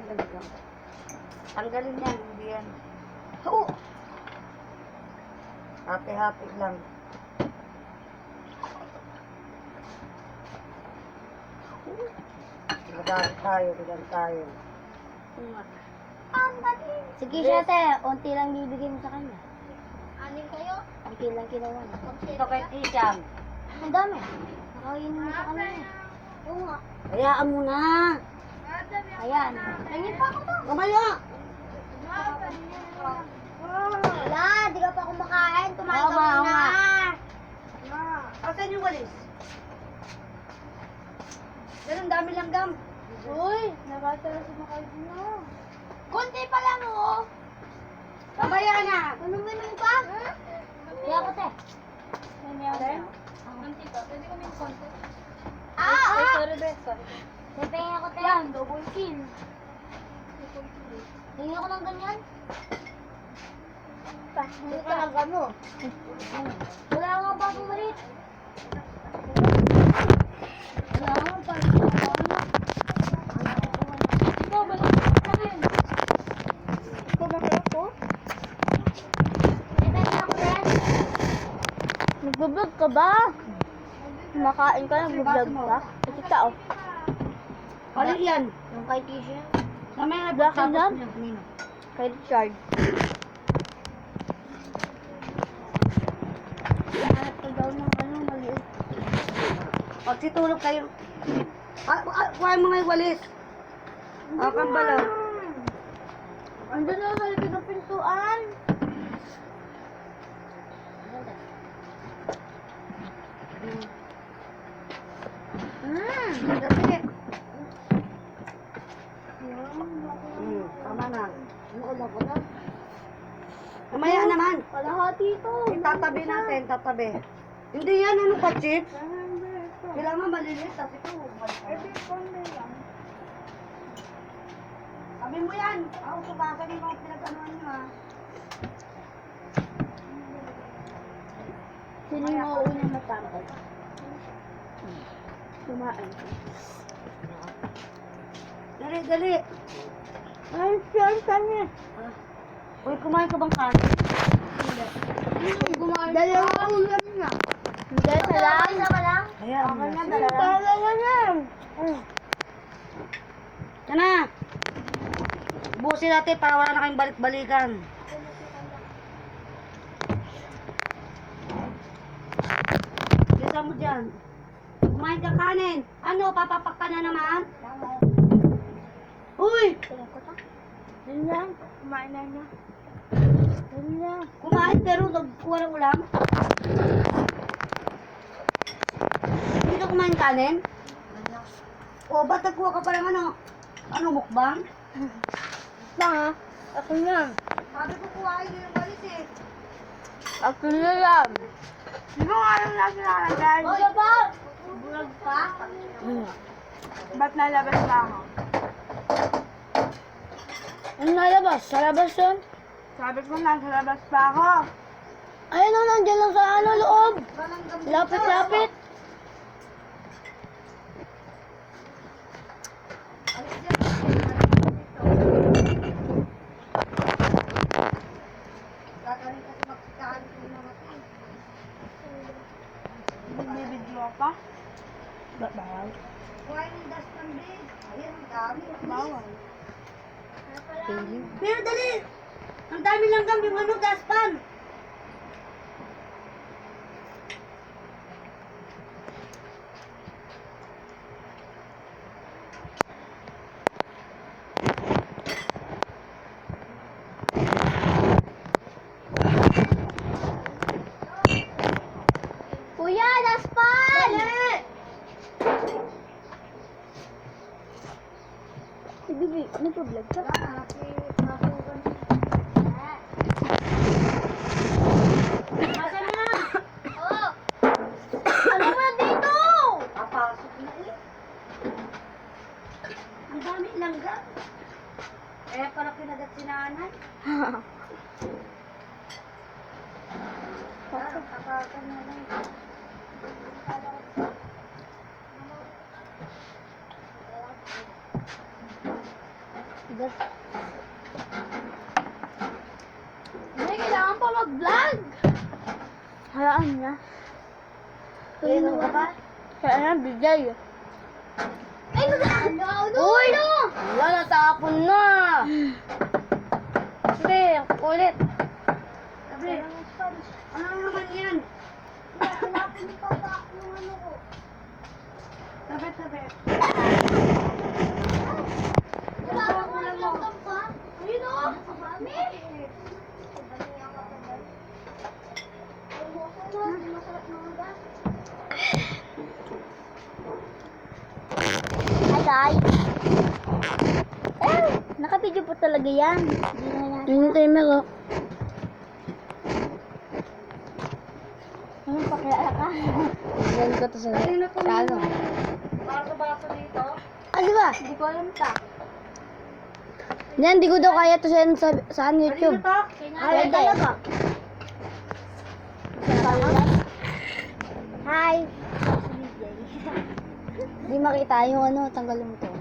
talaga. Tanggalin yan, hindi yan. Oo! Happy-happy lang. Madami tayo, ilan tayo. Sige siya, te. Unti lang bibigay mo sa kanya. Anin kayo? Unti lang kinuha niya. Ito kay Tisham. Ang dami. Nakakain mo sa kanya. Oo nga. Hayaan mo na. Ayan. Tingin pa ako to. Kamaya! Wala, di ka pa kumakain. Kumain Oo ka nga, oo muna. nga. Asan yung walis? Ganun, dami lang gam. Uy, nakatala si makain na. Kunti pa lang, oh. Kamaya na. Ano ba nung pa? Kaya ko, te. Kunti pa. Pwede kami konti. Sorry, be. Sorry. Te, pingin ako, te. Yan, double kill. Pingin ako ng ganyan. Hindi ka lang ano. Wala nga pa pumalit. Wala nga pa. Ikaw, balik ka rin. Kumakaya ko? Te, pingin ako, te. Nagbablog ka ba? Kumakain ka, nagbablog ka? Ito ka, oh. Ano yan? Yung kay Tisha. Kamaya na Black and tapos white? niya. Kanino? Kay Richard. Hanap ka daw ng ano, maliit. Pag situlog kayo. Kuha mo nga yung walis. Akan ba lang? Andun na sa likod ng pintuan. Kasi. Tama na. Kamaya naman. Kalahati ito. Itatabi natin, tatabi. Hindi yan, ano ka, chips? Kailangan malinis, kasi ito. Sabi mo yan. Ako, subasan yung mga pinag-anuhan nyo, ha. Sino yung mauuna matapos? Kumain. Dali, dali. Ay, saan kanya? Uy, kumain ka bang kanin? Dalawang ulam na. Hindi, salam. Isa pa lang? Ayan. Okay na, sige. dalawa. Yan. Yan na. Busin natin para wala na kayong balik-balikan. Bisa mo dyan. Kumain ka kanin. Ano, papapak ka na naman? Uy! Yan lang. Kumain na niya. Yan lang. Kumain pero nagkuha ng ulam? Hindi ka kumain kanin? O, ba't nagkuha ka pa ng ano? Ano, mukbang? Lang ha. Ako lang. Sabi ko kuhain yung walis eh. Ako na lang. Sino nga lang natin nakalagay? O, diba? Bulag pa? Ba't nalabas na ako? Ano nalabas? Sa labas yun? Sabi ko nasa labas pa ako. Ayun o, nandiyan lang sa ano, loob. Lapit-lapit. Gagaling kasi magkakain ko yung mga ito. Bibidyo pa? Bawal. Kuhain yung dustpan din. Ayan, ang dami. Bawal. Pero dali! Ang dami lang gam yung ano, dustpan. Kuya, daspan! Si Bibi, nagpa-vlog ka? Asan na? Oh! Ano mo dito? Papasok na eh. Ang dami lang gam. Kaya pala kinagat si nanay. Kakakan na lang. bigas. May kailangan pa mag-vlog. Hayaan niya. Kailan ka pa? Kaya na, bigay. Ay, ano? Uy! Wala, natapon na. Sige, ulit. Sabi, ano naman yan? Hanapin pa ba yung ano ko? Sabi. Wala ko lang lang pa. Ayun o! Mami! Hi guys. Naka-video po talaga yan. Yung timer, oh. Ano pa kaya ka? Yan ko to sa ano. Ah, di ba? Hindi ko alam ta. Yan, di ko daw kaya to sa YouTube. Ay, talaga. Hi. Di makita yung ano, tanggalin mo to.